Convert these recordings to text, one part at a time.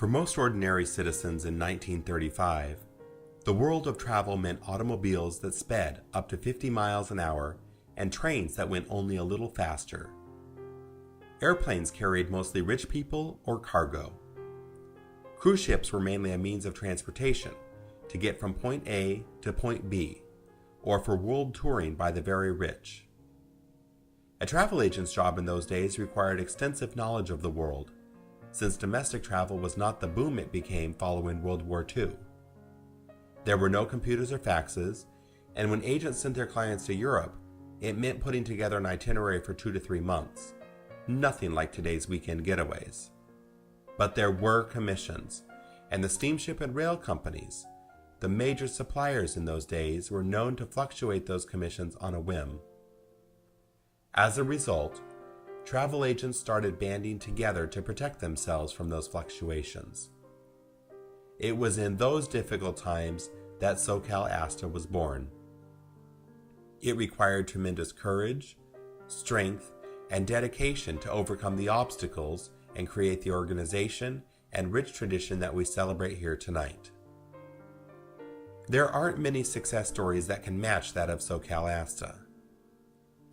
For most ordinary citizens in 1935, the world of travel meant automobiles that sped up to 50 miles an hour and trains that went only a little faster. Airplanes carried mostly rich people or cargo. Cruise ships were mainly a means of transportation to get from point A to point B, or for world touring by the very rich. A travel agent's job in those days required extensive knowledge of the world, since domestic travel was not the boom it became following World War II. There were no computers or faxes, and when agents sent their clients to Europe, it meant putting together an itinerary for 2 to 3 months. Nothing like today's weekend getaways. But there were commissions, and the steamship and rail companies, the major suppliers in those days, were known to fluctuate those commissions on a whim. As a result, travel agents started banding together to protect themselves from those fluctuations. It was in those difficult times that SoCalASTA was born. It required tremendous courage, strength, and dedication to overcome the obstacles and create the organization and rich tradition that we celebrate here tonight. There aren't many success stories that can match that of SoCalASTA.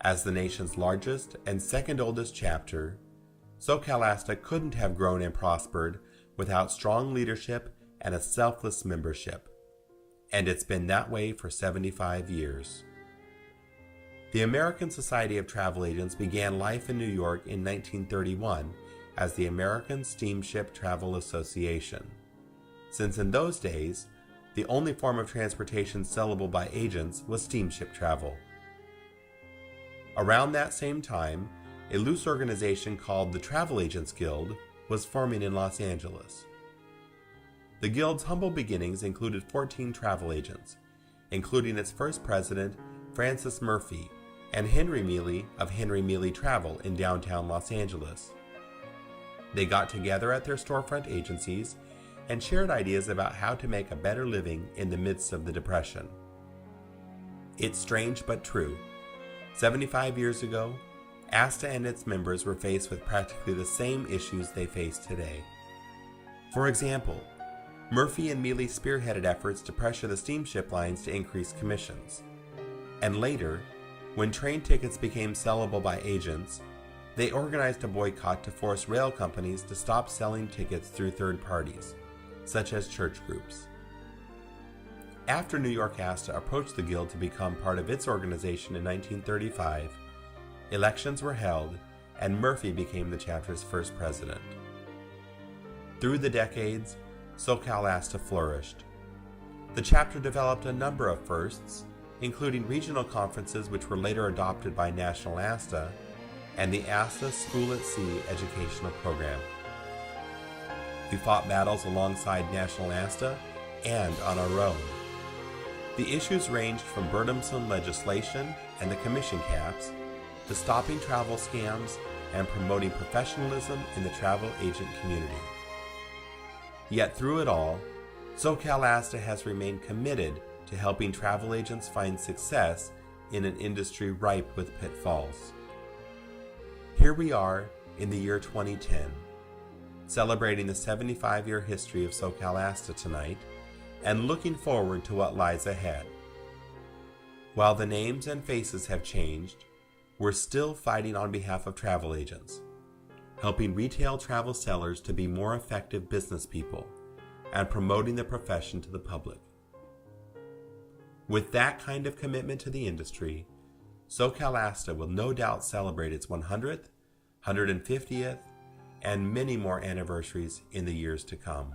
As the nation's largest and second oldest chapter, SoCalASTA couldn't have grown and prospered without strong leadership and a selfless membership. And it's been that way for 75 years. The American Society of Travel Agents began life in New York in 1931 as the American Steamship Travel Association, since in those days, the only form of transportation sellable by agents was steamship travel. Around that same time, a loose organization called the Travel Agents Guild was forming in Los Angeles. The Guild's humble beginnings included 14 travel agents, including its first president, Francis Murphy, and Henry Mealy of Henry Mealy Travel in downtown Los Angeles. They got together at their storefront agencies and shared ideas about how to make a better living in the midst of the Depression. It's strange but true. 75 years ago, ASTA and its members were faced with practically the same issues they face today. For example, Murphy and Mealy spearheaded efforts to pressure the steamship lines to increase commissions. And later, when train tickets became sellable by agents, they organized a boycott to force rail companies to stop selling tickets through third parties, such as church groups. After New York ASTA approached the Guild to become part of its organization in 1935, elections were held and Murphy became the chapter's first president. Through the decades, SoCalASTA flourished. The chapter developed a number of firsts, including regional conferences which were later adopted by National ASTA, and the ASTA School at Sea educational program. We fought battles alongside National ASTA and on our own. The issues ranged from burdensome legislation and the commission caps to stopping travel scams and promoting professionalism in the travel agent community. Yet through it all, SoCalASTA has remained committed to helping travel agents find success in an industry ripe with pitfalls. Here we are in the year 2010, celebrating the 75-year history of SoCalASTA tonight and looking forward to what lies ahead. While the names and faces have changed, we're still fighting on behalf of travel agents, helping retail travel sellers to be more effective business people and promoting the profession to the public. With that kind of commitment to the industry, SoCalASTA will no doubt celebrate its 100th, 150th, and many more anniversaries in the years to come.